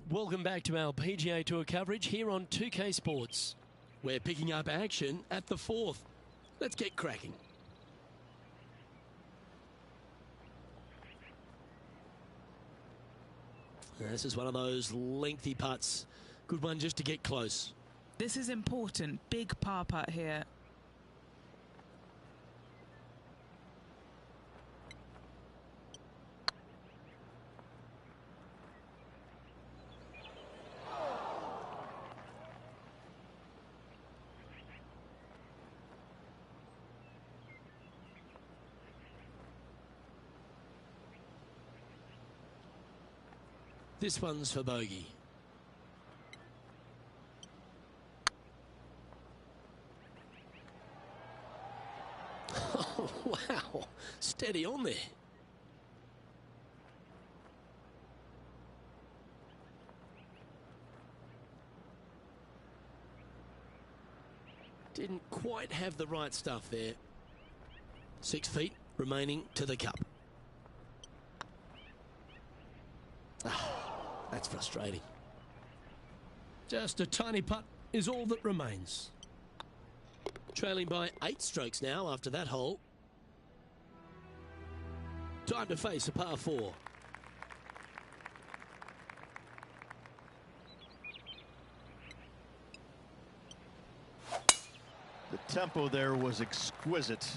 Welcome back to our PGA Tour coverage here on 2K Sports. We're picking up action at the fourth. Let's get cracking. This is one of those lengthy putts. Good one just to get close. This is important. Big par putt here. This one's for bogey. Oh, wow. Steady on there. Didn't quite have the right stuff there. 6 feet remaining to the cup. That's frustrating. Just a tiny putt is all that remains. Trailing by 8 strokes now after that hole. Time to face a par 4. The tempo there was exquisite.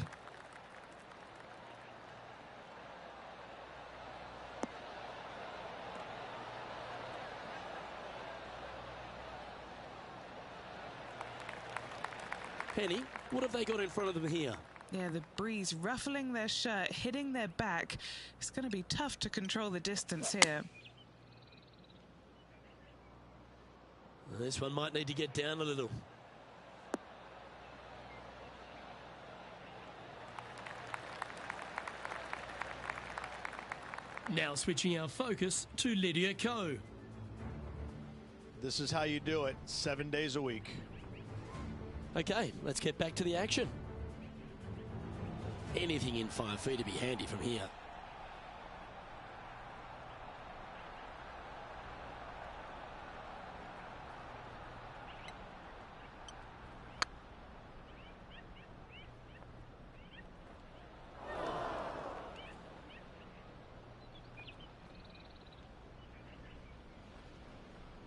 Penny, what have they got in front of them here? Yeah, the breeze ruffling their shirt, hitting their back. It's going to be tough to control the distance here. This one might need to get down a little. Now switching our focus to Lydia Ko. This is how you do it 7 days a week. Okay, let's get back to the action. Anything in 5 feet to be handy from here.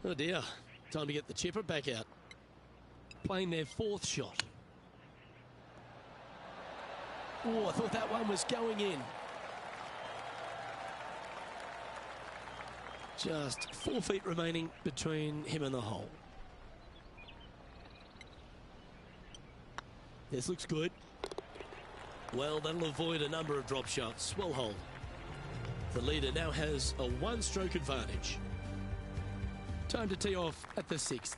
Oh dear, time to get the chipper back out. Playing their 4th shot. Oh, I thought that one was going in. Just 4 feet remaining between him and the hole. This looks good. Well, that'll avoid a number of drop shots. Well hole. The leader now has a 1-stroke advantage. Time to tee off at the 6th.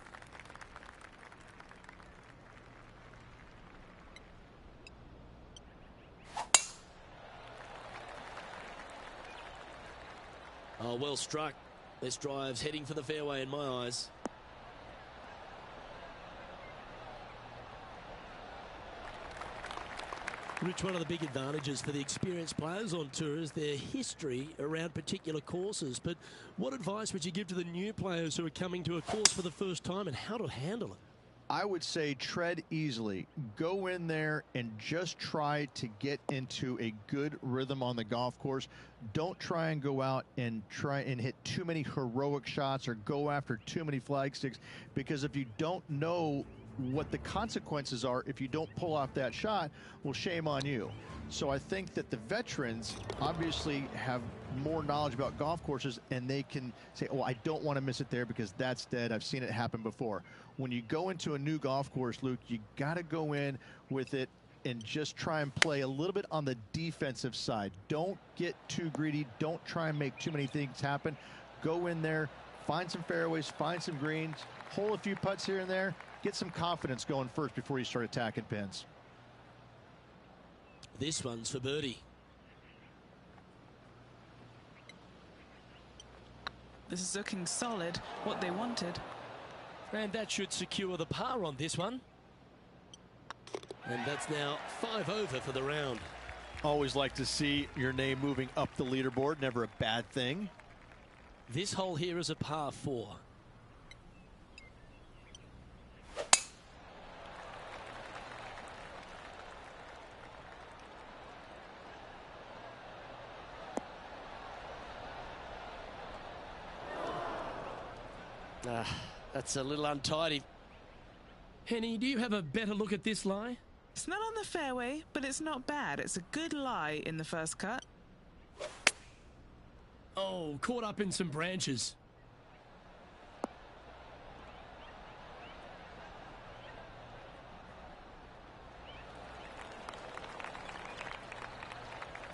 Oh, well struck. This drive's heading for the fairway in my eyes. Rich, one of the big advantages for the experienced players on tour is their history around particular courses. But what advice would you give to the new players who are coming to a course for the first time and how to handle it? I would say tread easily. Go in there and just try to get into a good rhythm on the golf course. Don't try and go out and try and hit too many heroic shots or go after too many flag sticks, because if you don't know what the consequences are if you don't pull off that shot, well, shame on you. So I think that the veterans obviously have more knowledge about golf courses, and they can say, oh, I don't want to miss it there because that's dead. I've seen it happen before. When you go into a new golf course, Luke, you got to go in with it and just try and play a little bit on the defensive side. Don't get too greedy. Don't try and make too many things happen. Go in there, find some fairways, find some greens, hole a few putts here and there, get some confidence going first before you start attacking pins. This one's for birdie. This is looking solid, what they wanted. And that should secure the par on this one. And that's now 5 over for the round. Always like to see your name moving up the leaderboard. Never a bad thing. This hole here is a par 4. That's a little untidy. Henny, do you have a better look at this lie? It's not on the fairway, but it's not bad. It's a good lie in the first cut. Oh, caught up in some branches.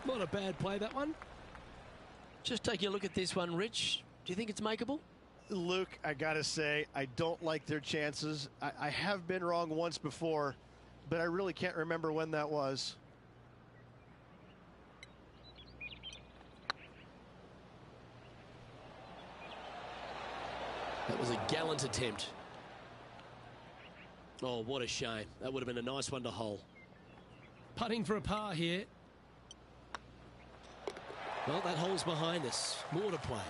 Not a bad play, that one. Just taking a look at this one, Rich. Do you think it's makeable? Luke, I gotta say, I don't like their chances. I have been wrong once before, but I really can't remember when that was. That was a gallant attempt. Oh, what a shame. That would have been a nice one to hole. Putting for a par here. Well, that hole's behind us. More to play.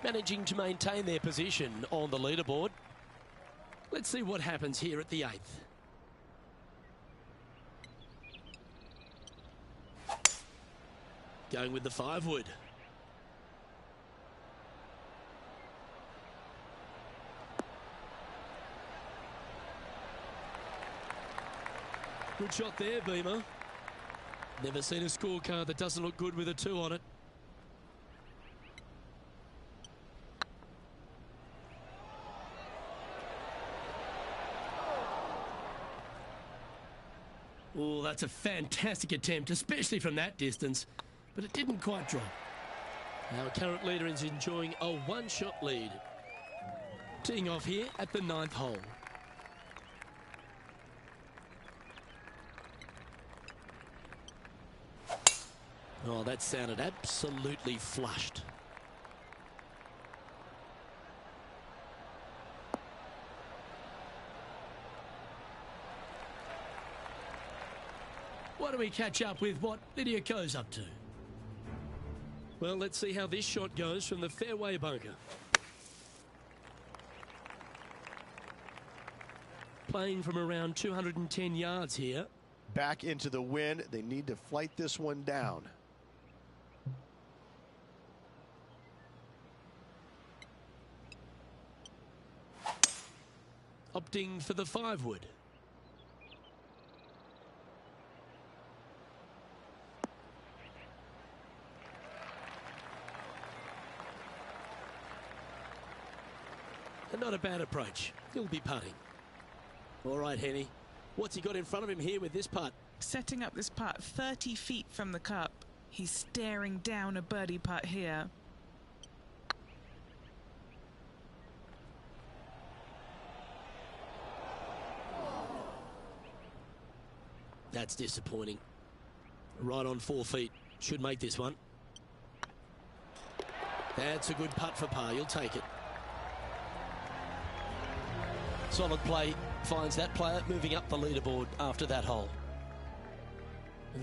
Managing to maintain their position on the leaderboard. Let's see what happens here at the 8th. Going with the 5-wood. Good shot there, Beamer. Never seen a scorecard that doesn't look good with a 2 on it. Oh, that's a fantastic attempt, especially from that distance, but it didn't quite drop. Our current leader is enjoying a one-shot lead. Teeing off here at the 9th hole. Oh, that sounded absolutely flushed. Why don't we catch up with what Lydia Ko's up to? Well, let's see how this shot goes from the fairway bunker. Playing from around 210 yards here. Back into the wind. They need to flight this one down. Opting for the 5-wood. And not a bad approach. He'll be putting. All right, Henny. What's he got in front of him here with this putt? Setting up this putt 30 feet from the cup. He's staring down a birdie putt here. That's disappointing. Right on 4 feet. Should make this one. That's a good putt for par. You'll take it. Solid play finds that player moving up the leaderboard after that hole.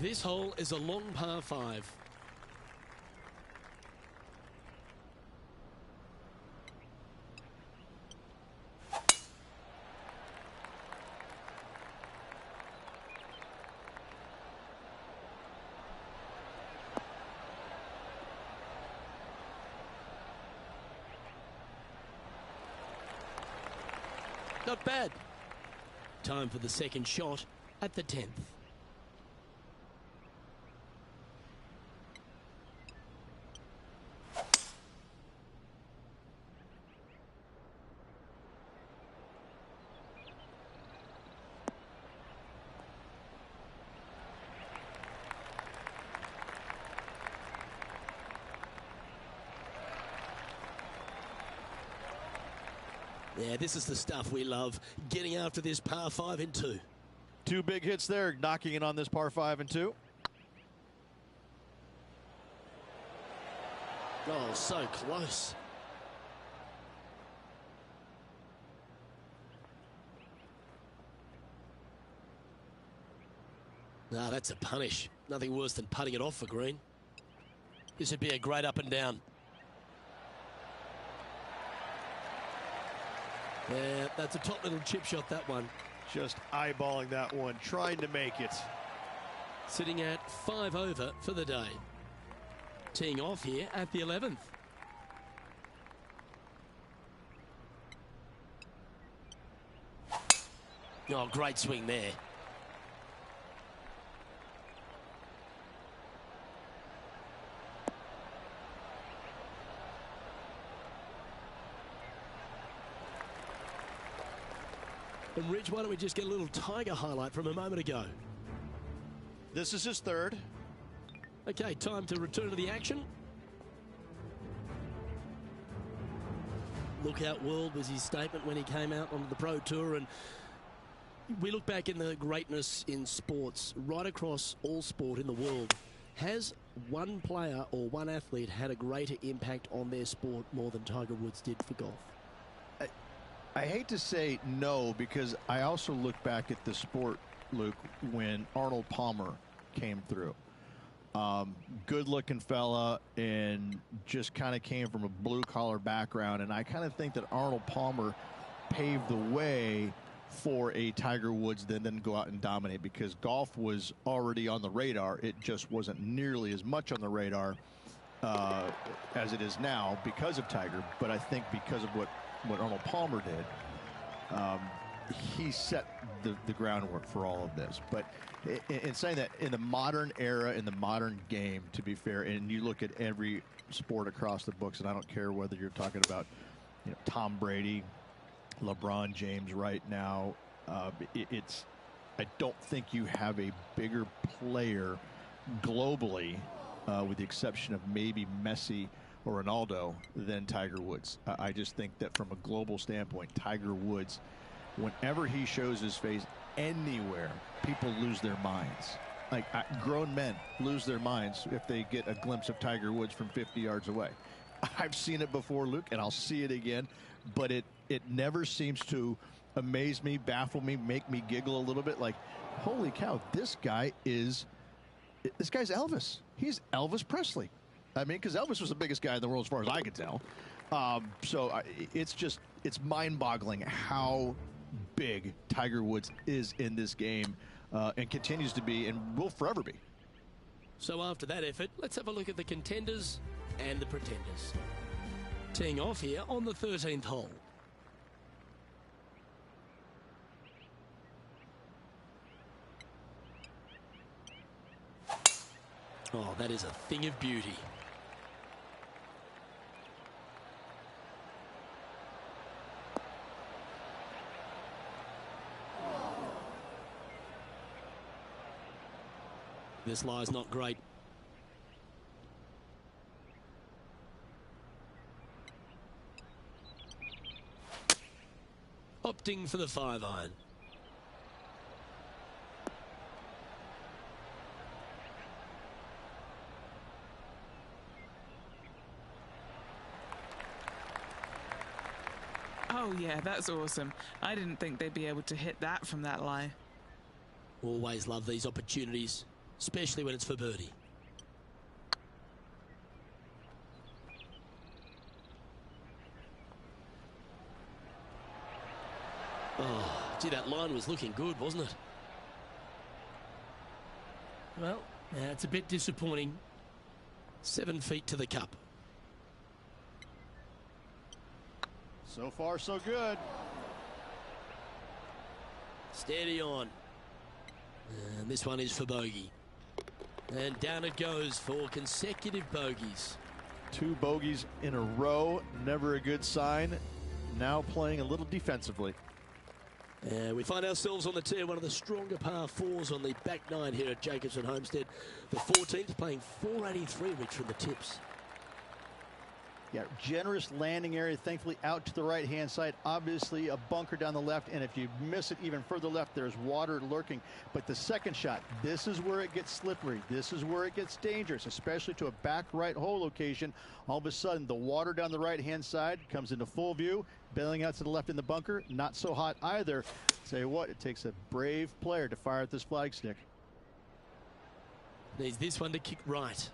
This hole is a long par 5. Not bad. Time for the second shot at the 10th. Yeah, this is the stuff we love, getting after this par 5 in 2. 2 big hits there, knocking it on this par 5 and 2. Oh, so close. No, that's a punish. Nothing worse than putting it off for green. This would be a great up and down. Yeah, that's a top little chip shot, that one. Just eyeballing that one, trying to make it. Sitting at 5 over for the day. Teeing off here at the 11th. Oh, great swing there. And Rich, why don't we just get a little Tiger highlight from a moment ago? This is his third. Okay, time to return to the action. Lookout world was his statement when he came out onto the Pro Tour, and we look back in the greatness in sports, right across all sport in the world. Has one player or one athlete had a greater impact on their sport more than Tiger Woods did for golf? I hate to say no, because I also look back at the sport, Luke, when Arnold Palmer came through. Good-looking fella and just kind of came from a blue-collar background. And I kind of think that Arnold Palmer paved the way for a Tiger Woods that then go out and dominate, because golf was already on the radar. It just wasn't nearly as much on the radar as it is now because of Tiger. But I think because of what Arnold Palmer did, he set the groundwork for all of this. But in saying that, in the modern era, in the modern game, to be fair, and you look at every sport across the books, and I don't care whether you're talking about, you know, Tom Brady, LeBron James right now, I don't think you have a bigger player globally, with the exception of maybe Messi or Ronaldo, than Tiger Woods. I just think that from a global standpoint, Tiger Woods, whenever he shows his face anywhere, people lose their minds. Like, grown men lose their minds if they get a glimpse of Tiger Woods from 50 yards away. I've seen it before, Luke, and I'll see it again, but it never seems to amaze me, baffle me, make me giggle a little bit. Like, holy cow, this guy's Elvis. He's Elvis Presley. I mean, because Elvis was the biggest guy in the world as far as I could tell. It's mind-boggling how big Tiger Woods is in this game, and continues to be, and will forever be. So after that effort, let's have a look at the contenders and the pretenders. Teeing off here on the 13th hole. Oh, that is a thing of beauty. This lie's not great. Opting for the 5-iron. Oh, yeah, that's awesome. I didn't think they'd be able to hit that from that lie. Always love these opportunities, especially when it's for birdie. Oh, gee, that line was looking good, wasn't it? Well, it's a bit disappointing. 7 feet to the cup. So far, so good. Steady on. And this one is for bogey. And down it goes for consecutive bogeys. 2 bogeys in a row, never a good sign. Now playing a little defensively. And we find ourselves on the tee, one of the stronger par 4s on the back 9 here at Jacobson Homestead. The 14th playing 483, Rich, from the tips. Yeah, generous landing area, thankfully out to the right-hand side. Obviously a bunker down the left, and if you miss it even further left, there's water lurking. But the second shot, this is where it gets slippery. This is where it gets dangerous, especially to a back right hole location. All of a sudden, the water down the right-hand side comes into full view. Bailing out to the left in the bunker, not so hot either. Tell you what, it takes a brave player to fire at this flagstick. Needs this one to kick right.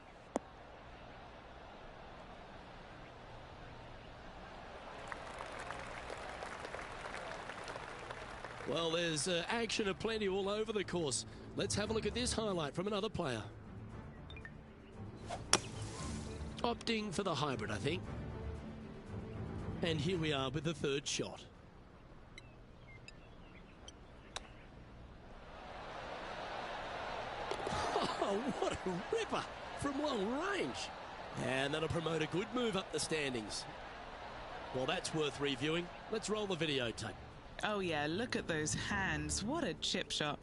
Well, there's action aplenty all over the course. Let's have a look at this highlight from another player. Opting for the hybrid, I think. And here we are with the third shot. Oh, what a ripper from long range. And that'll promote a good move up the standings. Well, that's worth reviewing. Let's roll the videotape. Oh yeah, look at those hands. What a chip shot.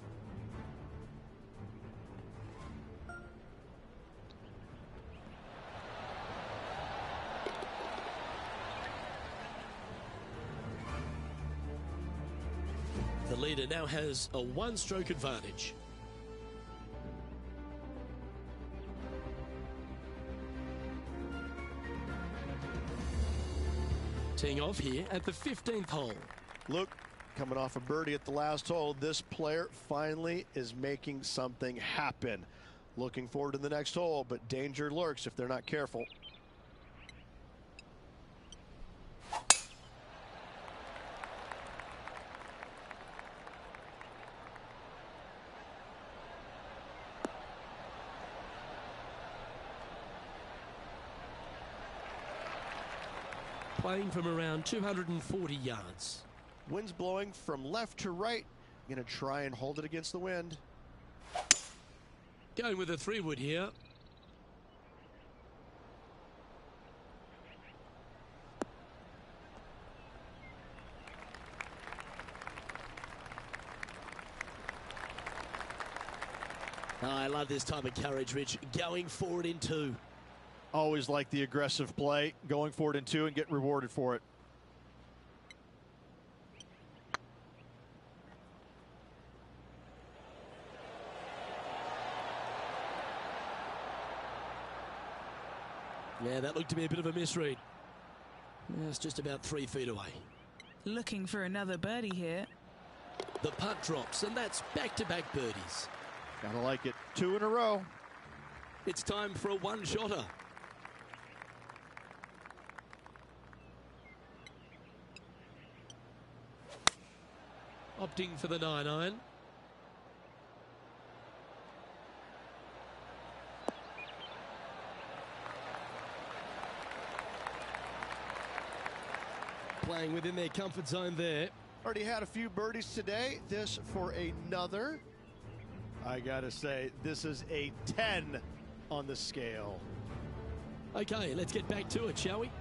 The leader now has a one-stroke advantage. Teeing off here at the 15th hole. Look, coming off a birdie at the last hole, this player finally is making something happen. Looking forward to the next hole, but danger lurks if they're not careful. Playing from around 240 yards. Wind's blowing from left to right. Going to try and hold it against the wind. Going with a 3-wood here. Oh, I love this type of courage, Rich. Going forward in 2. Always like the aggressive play, going forward in 2 and get rewarded for it. Yeah, that looked to be a bit of a misread. Yeah, it's just about 3 feet away. Looking for another birdie here. The putt drops, and that's back-to-back birdies. Gotta like it. 2 in a row. It's time for a one-shotter. Opting for the 9-iron. Playing within their comfort zone there. Already had a few birdies today. This for another. I gotta say, this is a 10 on the scale. Okay, let's get back to it, shall we?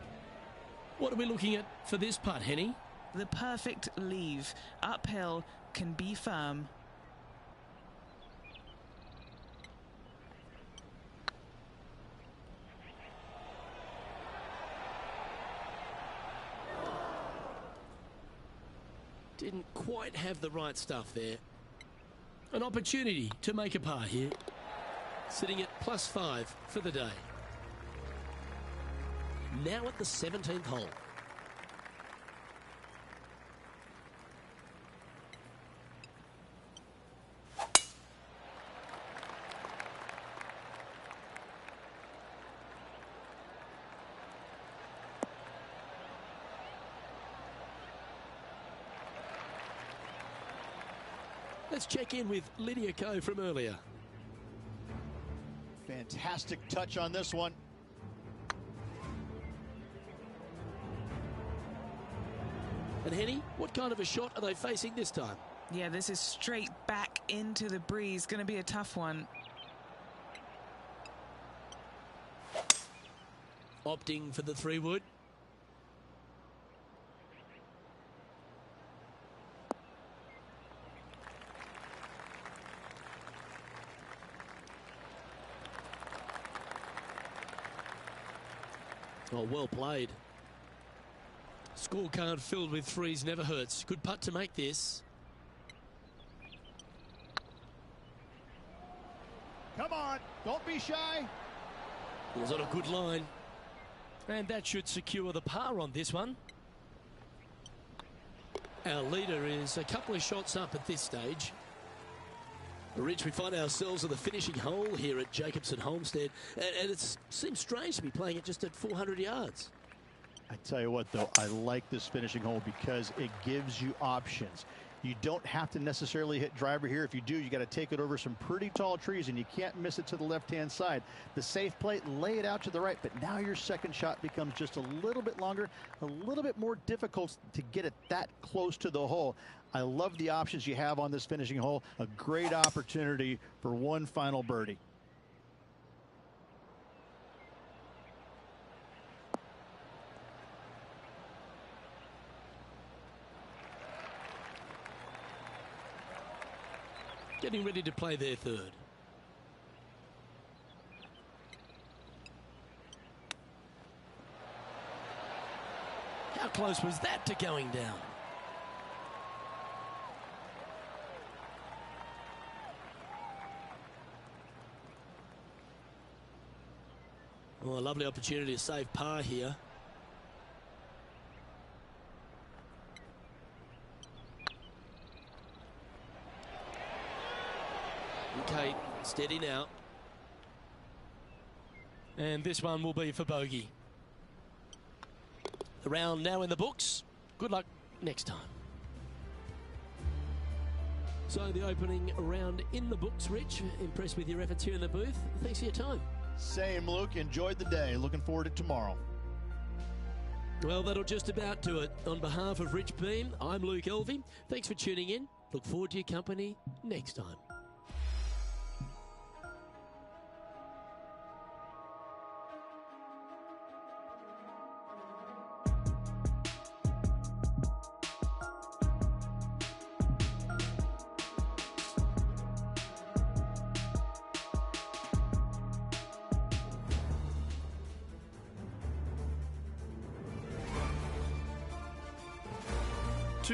What are we looking at for this putt, Henny? The perfect leave. Uphill, can be firm. Didn't quite have the right stuff there. An opportunity to make a par here. Sitting at +5 for the day. Now at the 17th hole. Let's check in with Lydia Ko from earlier. Fantastic touch on this one. And Henny, what kind of a shot are they facing this time? Yeah, this is straight back into the breeze. Going to be a tough one. Opting for the 3-wood. Oh, well played. Scorecard filled with 3s never hurts. Good putt to make this. Come on, don't be shy. Was on a good line. And that should secure the par on this one. Our leader is a couple of shots up at this stage. Rich, we find ourselves at the finishing hole here at Jacobson Homestead, and it seems strange to be playing it just at 400 yards. I tell you what, though, I like this finishing hole because it gives you options. You don't have to necessarily hit driver here. If you do, you got to take it over some pretty tall trees, and you can't miss it to the left-hand side. The safe play, lay it out to the right, but now your second shot becomes just a little bit longer, a little bit more difficult to get it that close to the hole. I love the options you have on this finishing hole. A great opportunity for one final birdie. Getting ready to play their third. How close was that to going down? Well, a lovely opportunity to save par here. Okay, steady now. And this one will be for bogey. The round now in the books. Good luck next time. So the opening round in the books, Rich. Impressed with your efforts here in the booth. Thanks for your time. Same, Luke. Enjoyed the day. Looking forward to tomorrow. Well, that'll just about do it. On behalf of Rich Beem, I'm Luke Elvey. Thanks for tuning in. Look forward to your company next time.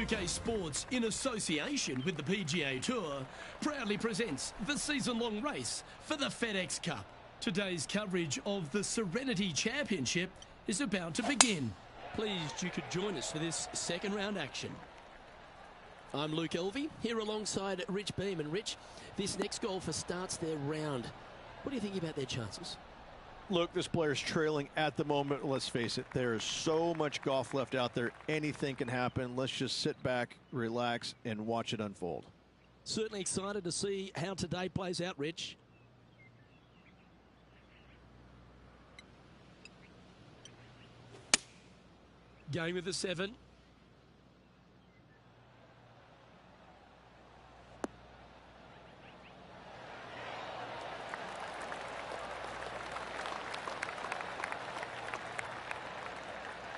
K Sports, in association with the PGA Tour, proudly presents the season-long race for the FedEx Cup. Today's coverage of the Serenity Championship is about to begin. Pleased you could join us for this second round action. I'm Luke Elvey, here alongside Rich Beem. And Rich, this next golfer starts their round. What do you think about their chances? Look, this player's trailing at the moment. Let's face it, there is so much golf left out there. Anything can happen. Let's just sit back, relax, and watch it unfold. Certainly excited to see how today plays out, Rich. Going with the 7.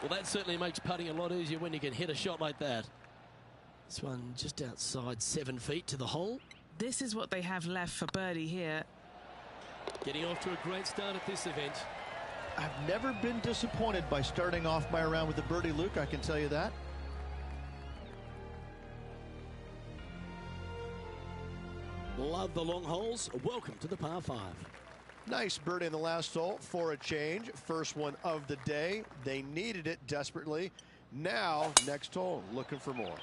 Well, that certainly makes putting a lot easier when you can hit a shot like that. This one just outside 7 feet to the hole. This is what they have left for birdie here. Getting off to a great start at this event. I've never been disappointed by starting off my round with a birdie, Luke, I can tell you that. Love the long holes. Welcome to the par 5. Nice birdie in the last hole for a change. First one of the day. They needed it desperately. Now, next hole, looking for more.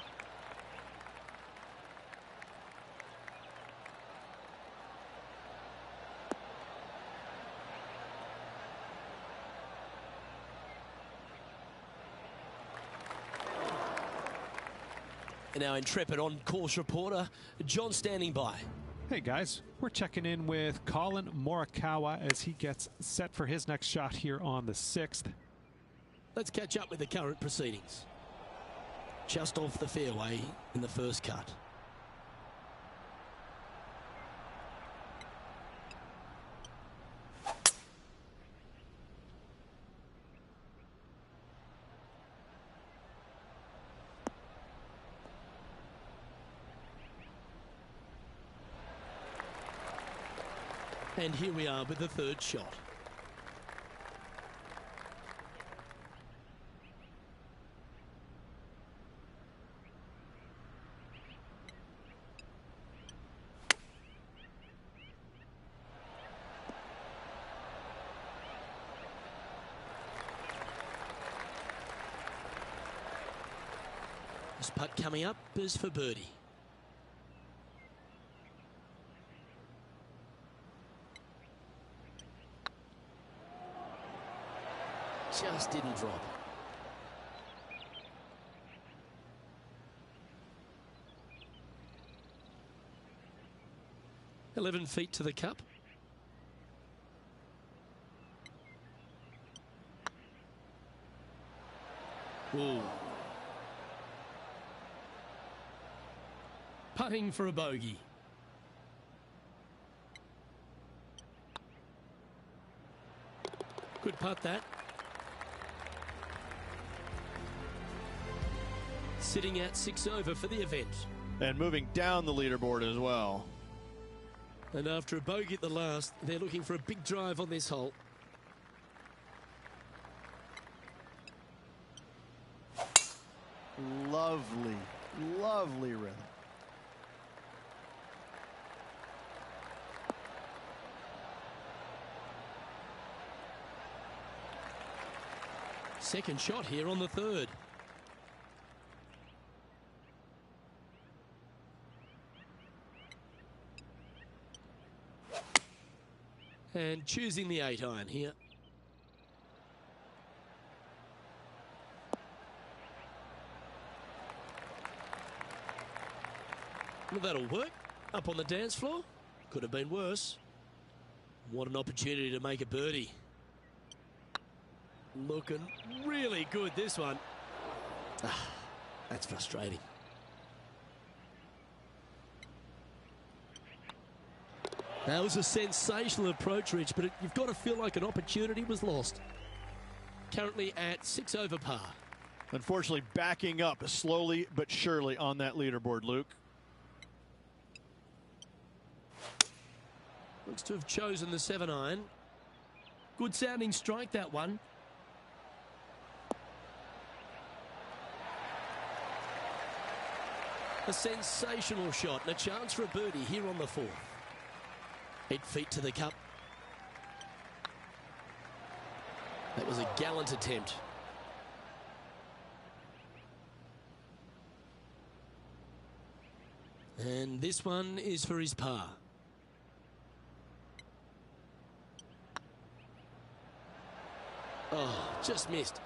And our intrepid on-course reporter, John, standing by. Hey guys, we're checking in with Colin Morikawa as he gets set for his next shot here on the 6th. Let's catch up with the current proceedings. Just off the fairway in the first cut. And here we are with the third shot. This putt coming up is for birdie. Just didn't drop. 11 feet to the cup. Ooh. Putting for a bogey. Good putt that. Sitting at 6 over for the event. And moving down the leaderboard as well. And after a bogey at the last, they're looking for a big drive on this hole. Lovely, lovely rhythm. Second shot here on the third. And choosing the 8-iron here. Well, that'll work. Up on the dance floor. Could have been worse. What an opportunity to make a birdie. Looking really good, this one. Ah, that's frustrating. That was a sensational approach, Rich, but you've got to feel like an opportunity was lost. Currently at 6 over par. Unfortunately, backing up slowly but surely on that leaderboard, Luke. Looks to have chosen the 7-iron. Good sounding strike, that one. A sensational shot and a chance for a birdie here on the 4th. 8 feet to the cup. That was a gallant attempt. And this one is for his par. Oh, just missed.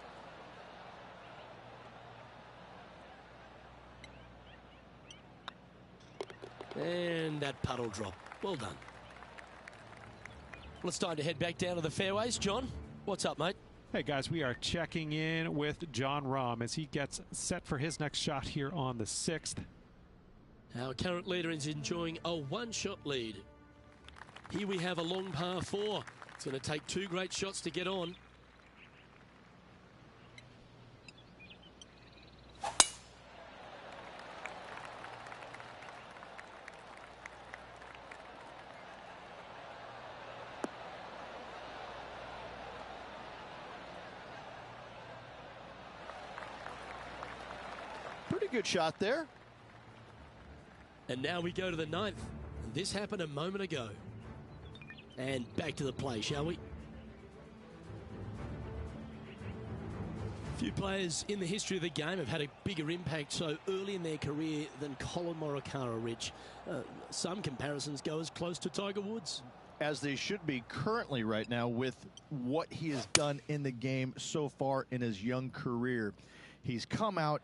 And that puddle drop. Well done. Well, it's time to head back down to the fairways. John, what's up, mate? Hey guys, we are checking in with Jon Rahm as he gets set for his next shot here on the 6th. Our current leader is enjoying a one-shot lead. Here we have a long par 4. It's going to take 2 great shots to get on. Pretty good shot there. And now we go to the 9th. And this happened a moment ago. And back to the play, shall we? Few players in the history of the game have had a bigger impact so early in their career than Collin Morikawa, Rich. Some comparisons go as close to Tiger Woods. As they should be currently right now with what he has done in the game so far in his young career. He's come out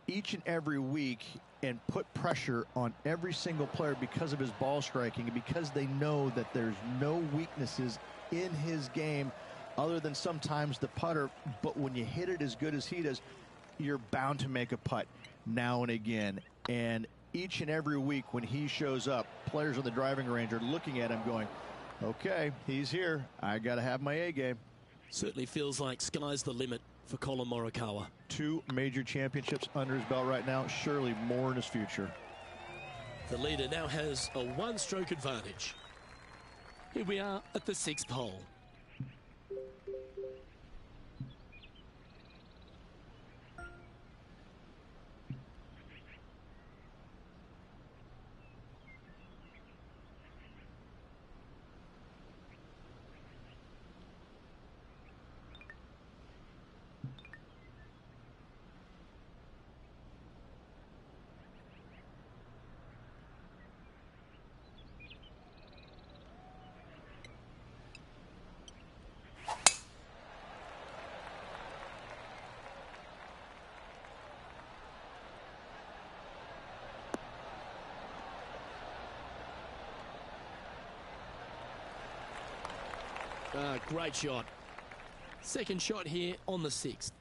each and every week and put pressure on every single player because of his ball striking and because they know that there's no weaknesses in his game other than sometimes the putter. But when you hit it as good as he does, you're bound to make a putt now and again. And each and every week when he shows up, players on the driving range are looking at him going, okay, he's here. I got to have my A game. Certainly feels like sky's the limit for Collin Morikawa. 2 major championships under his belt right now, surely more in his future. The leader now has a 1-stroke advantage. Here we are at the 6th hole. Great shot. Second shot here on the 6th.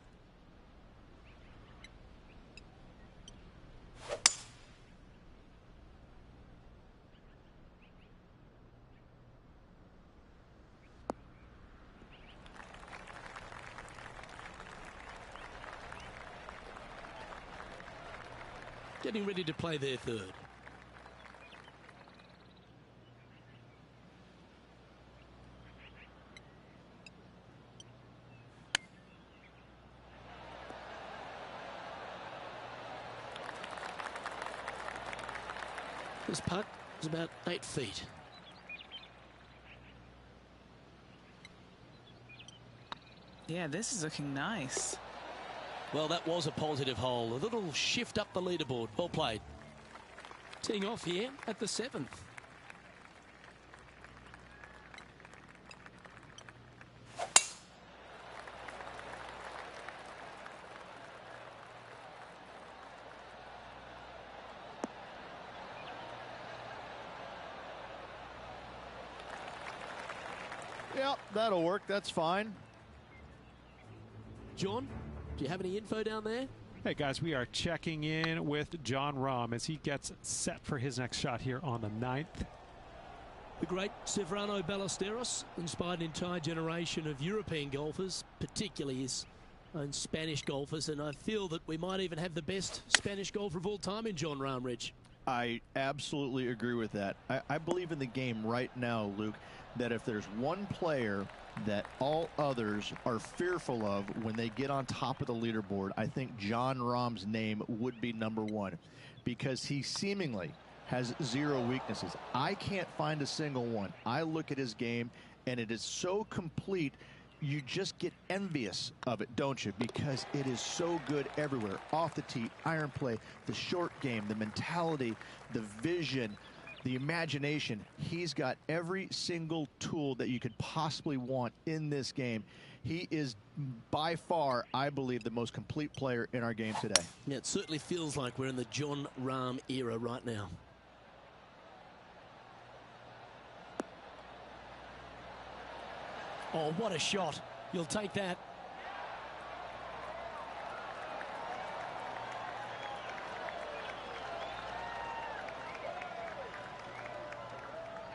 Getting ready to play their third. This putt is about 8 feet. Yeah, this is looking nice. Well, that was a positive hole. A little shift up the leaderboard. Well played. Teeing off here at the 7th. Yep, that'll work. That's fine. John, do you have any info down there? Hey guys, we are checking in with Jon Rahm as he gets set for his next shot here on the 9th. The great Ceferano Ballesteros inspired an entire generation of European golfers, particularly his own Spanish golfers, and I feel that we might even have the best Spanish golfer of all time in Jon Rahm, Rich. I absolutely agree with that. I believe in the game right now, Luke, that if there's one player that all others are fearful of when they get on top of the leaderboard, I think Jon Rahm's name would be number one, because he seemingly has zero weaknesses. I can't find a single one. I look at his game, and it is so complete, you just get envious of it, don't you? Because it is so good everywhere. Off the tee, iron play, the short game, the mentality, the vision, the imagination. He's got every single tool that you could possibly want in this game. He is by far, I believe, the most complete player in our game today. Yeah, it certainly feels like we're in the Jon Rahm era right now. Oh, what a shot. You'll take that.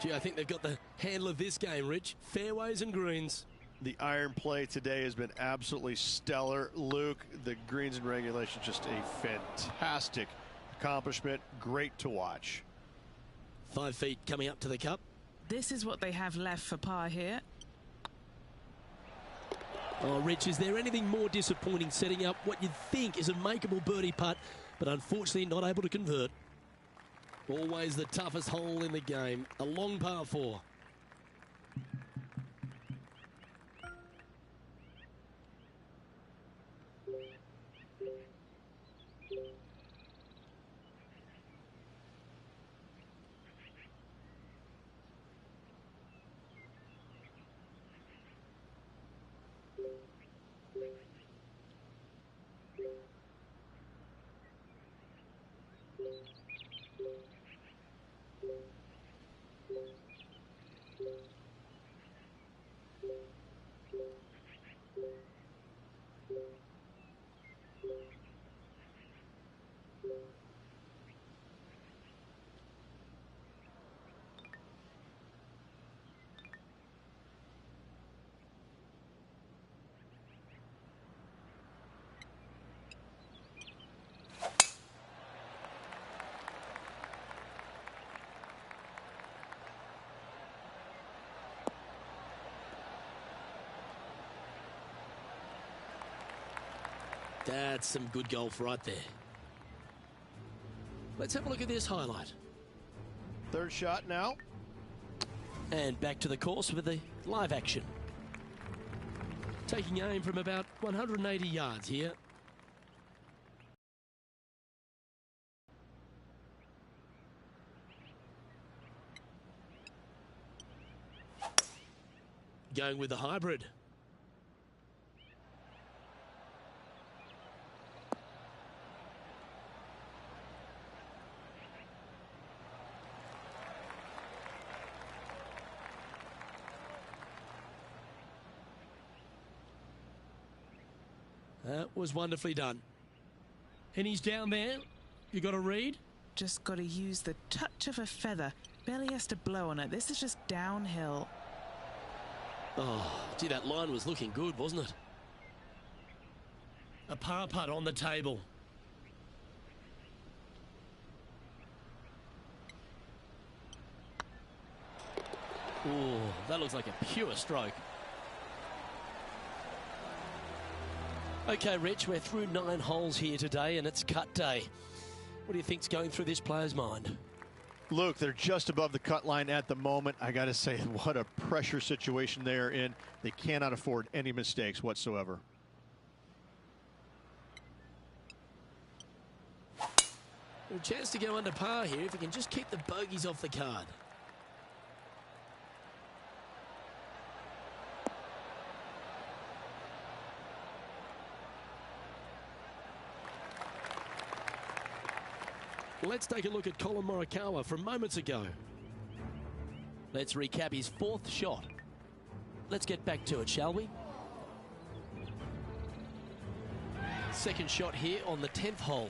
Gee, I think they've got the handle of this game, Rich. Fairways and greens. The iron play today has been absolutely stellar. Luke, the greens and regulation, just a fantastic accomplishment. Great to watch. 5 feet coming up to the cup. This is what they have left for par here. Oh, Rich, is there anything more disappointing setting up what you'd think is a makeable birdie putt, but unfortunately not able to convert? Always the toughest hole in the game. A long par 4. That's some good golf right there. Let's have a look at this highlight. Third shot now. And back to the course with the live action. Taking aim from about 180 yards here. Going with the hybrid. That was wonderfully done. And he's down there. You got a read? Just got to use the touch of a feather. Barely has to blow on it. This is just downhill. Oh, gee, that line was looking good, wasn't it? A par putt on the table. Oh, that looks like a pure stroke. Okay, Rich, we're through 9 holes here today, and it's cut day. What do you think's going through this player's mind? Luke, they're just above the cut line at the moment. I got to say, what a pressure situation they're in. They cannot afford any mistakes whatsoever. A chance to go under par here if he can just keep the bogeys off the card. Let's take a look at Colin Morikawa from moments ago. Let's recap his 4th shot. Let's get back to it, shall we? Second shot here on the 10th hole.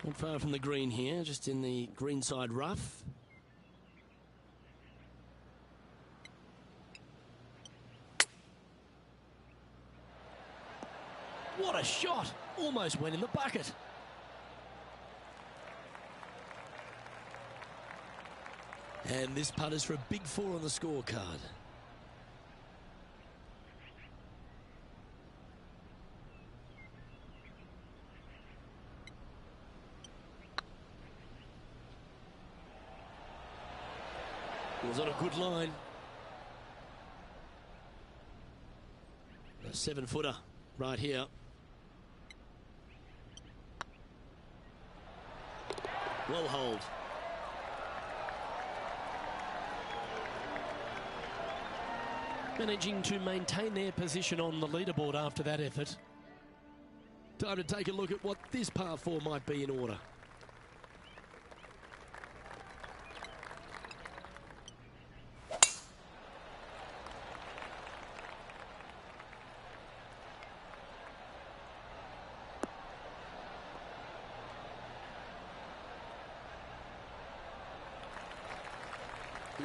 Not far from the green here, just in the greenside rough. What a shot! Almost went in the bucket. And this putt is for a big 4 on the scorecard. It was on a good line. A 7-footer right here. Well holed. Managing to maintain their position on the leaderboard after that effort. Time to take a look at what this par 4 might be in order.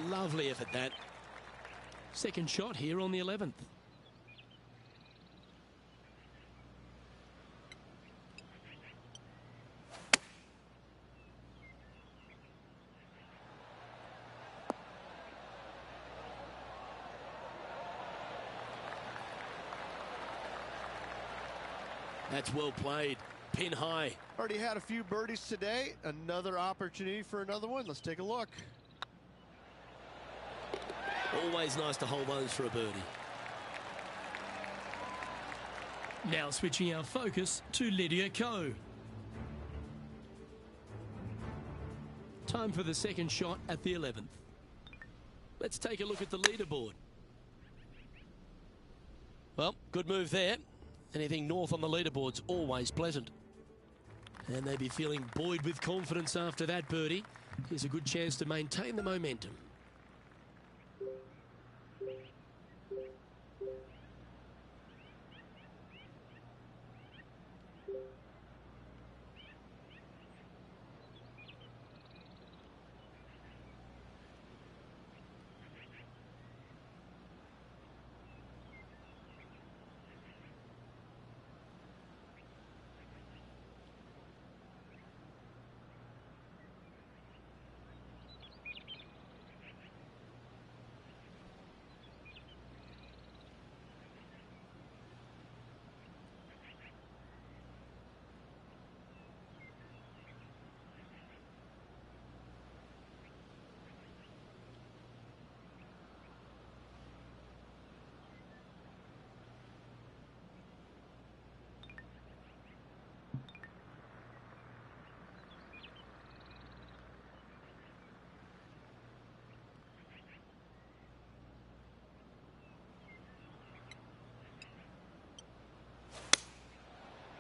Lovely effort, that. Second shot here on the 11th. That's well played. Pin high. Already had a few birdies today. Another opportunity for another one. Let's take a look. Always nice to hold those for a birdie. Now switching our focus to Lydia Ko. Time for the second shot at the 11th. Let's take a look at the leaderboard. Well, good move there. Anything north on the leaderboard's always pleasant. And they'd be feeling buoyed with confidence after that birdie. Here's a good chance to maintain the momentum.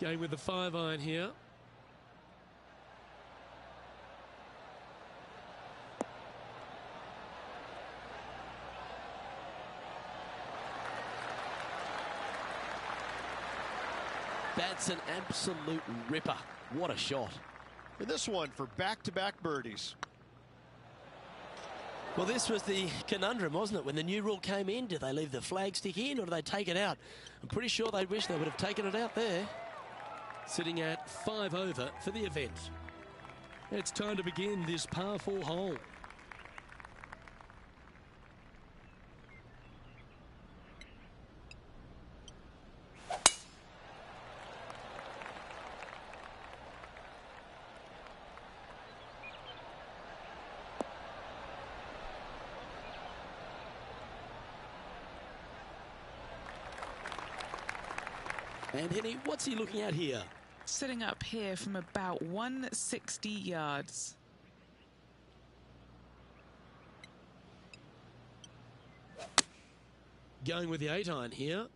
Going with the 5-iron here. That's an absolute ripper. What a shot. And this one for back-to-back birdies. Well, this was the conundrum, wasn't it? When the new rule came in, do they leave the flag stick in or do they take it out? I'm pretty sure they wish they would have taken it out there. Sitting at 5 over for the event. It's time to begin this par 4 hole. And Henny, what's he looking at here? Sitting up here from about 160 yards. Going with the 8-iron here.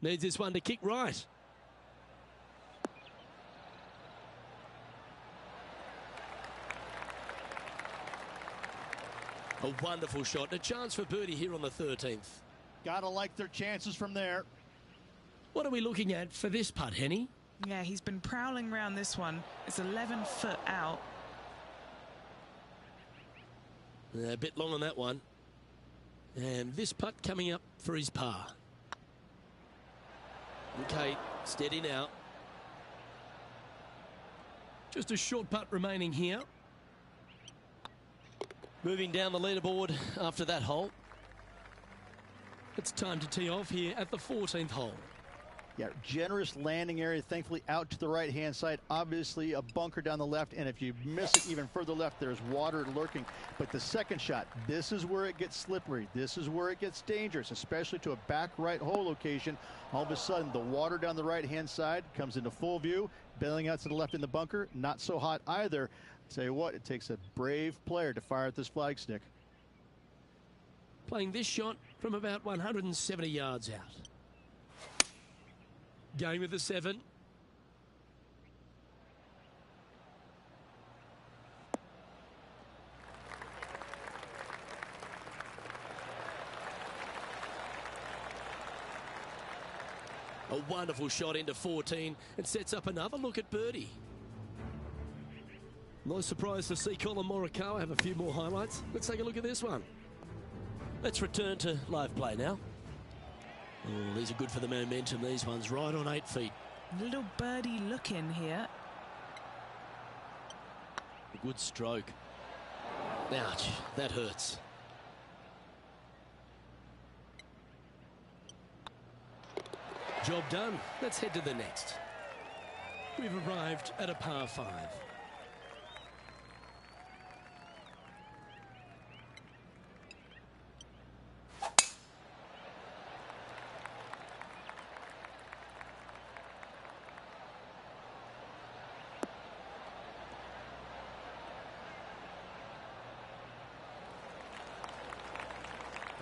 Needs this one to kick right. A wonderful shot. A chance for birdie here on the 13th. Gotta like their chances from there. What are we looking at for this putt, Henny? Yeah, he's been prowling around this one. It's 11 foot out. A bit long on that one. And this putt coming up for his par. Okay, steady now. Just a short putt remaining here. Moving down the leaderboard after that hole. It's time to tee off here at the 14th hole. Yeah, generous landing area, thankfully out to the right-hand side. Obviously a bunker down the left, and if you miss it even further left, there's water lurking. But the second shot, this is where it gets slippery. This is where it gets dangerous, especially to a back right hole location. All of a sudden, the water down the right-hand side comes into full view. Bailing out to the left in the bunker, not so hot either. Tell you what, it takes a brave player to fire at this flag stick. Playing this shot from about 170 yards out. Going with the 7. A wonderful shot into 14 and sets up another look at birdie. No surprise to see Collin Morikawa have a few more highlights. Let's take a look at this one. Let's return to live play now. Oh, these are good for the momentum. These ones right on 8 feet. Little birdie look in here. A good stroke. Ouch, that hurts. Job done. Let's head to the next. We've arrived at a par 5.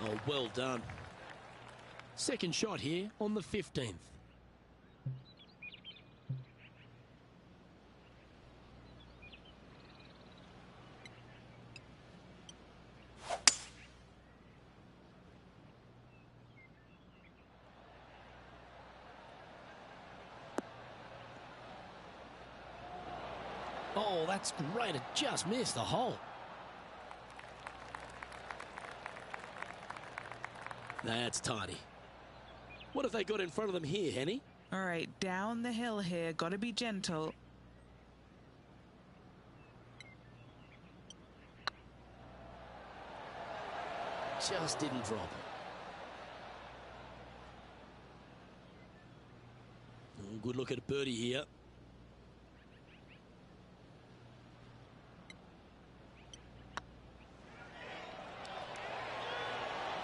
Oh, well done. Second shot here on the 15th. Oh, that's great. It just missed the hole. That's tidy. What have they got in front of them here, Henny? All right, down the hill here. Got to be gentle. Just didn't drop. Oh, good look at birdie here.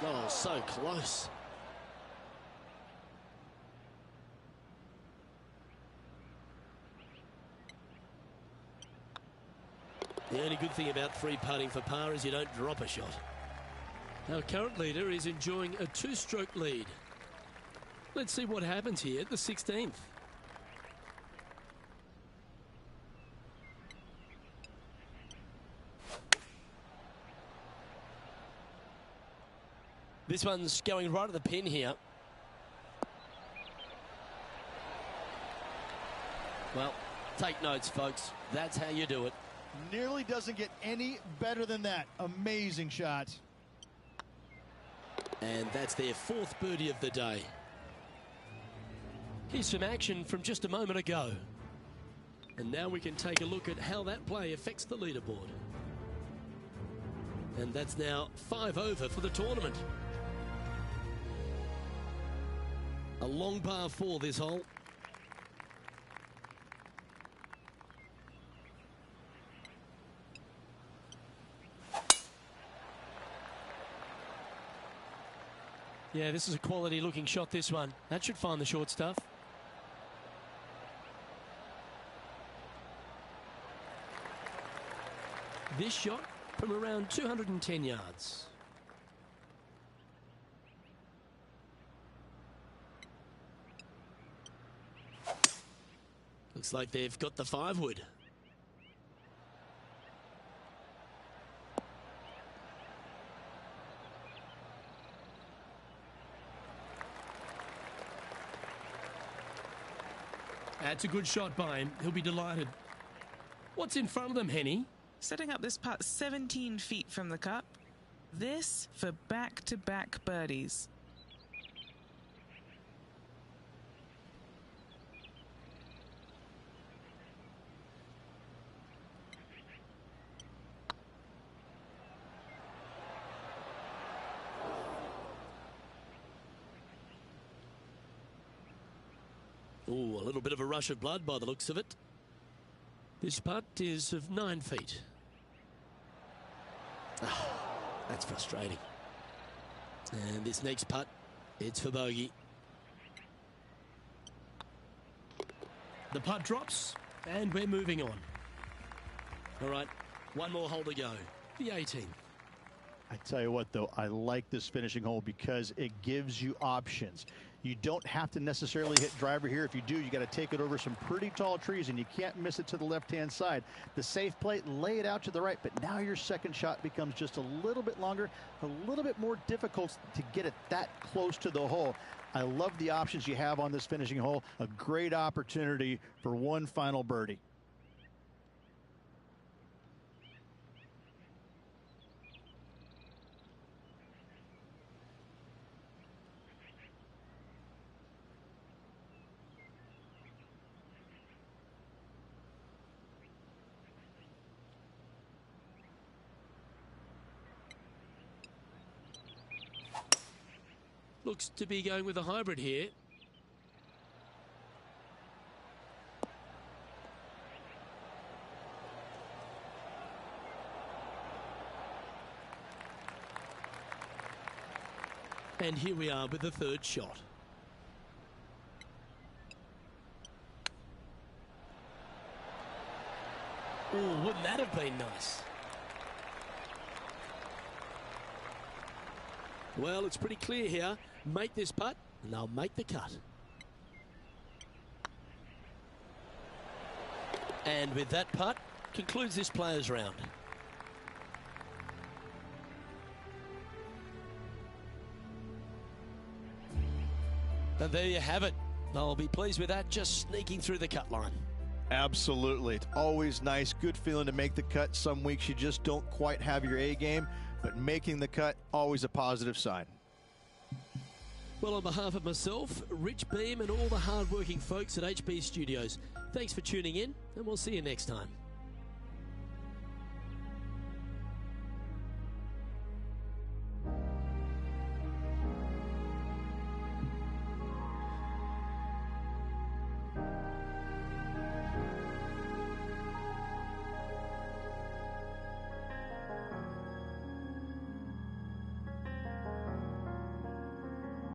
Oh, so close. The only good thing about free putting for par is you don't drop a shot. Our current leader is enjoying a 2-stroke lead. Let's see what happens here at the 16th. This one's going right at the pin here. Well, take notes, folks. That's how you do it. Nearly doesn't get any better than that. Amazing shot. And that's their fourth birdie of the day. Here's some action from just a moment ago. And now we can take a look at how that play affects the leaderboard. And that's now 5 over for the tournament. A long par 4 this hole. Yeah, this is a quality looking shot, this one. That should find the short stuff. This shot from around 210 yards. Looks like they've got the 5-wood. That's a good shot by him. He'll be delighted. What's in front of them, Henny? Setting up this putt 17 feet from the cup. This for back-to-back birdies. Ooh, a little bit of a rush of blood by the looks of it. This putt is of 9 feet. Oh, that's frustrating. And this next putt, it's for bogey. The putt drops, and we're moving on. All right, one more hole to go. The 18th. I tell you what, though, I like this finishing hole because it gives you options. You don't have to necessarily hit driver here. If you do, you got to take it over some pretty tall trees, and you can't miss it to the left-hand side. The safe play, lay it out to the right, but now your second shot becomes just a little bit longer, a little bit more difficult to get it that close to the hole. I love the options you have on this finishing hole. A great opportunity for one final birdie. Looks to be going with a hybrid here. And here we are with the third shot. Oh, wouldn't that have been nice? Well, it's pretty clear here. Make this putt, and they'll make the cut. And with that putt, concludes this players' round. And there you have it. They'll be pleased with that, just sneaking through the cut line. Absolutely. It's always nice, good feeling to make the cut. Some weeks you just don't quite have your A game, but making the cut, always a positive sign. Well, on behalf of myself, Rich Beem, and all the hard-working folks at HB Studios, thanks for tuning in, and we'll see you next time.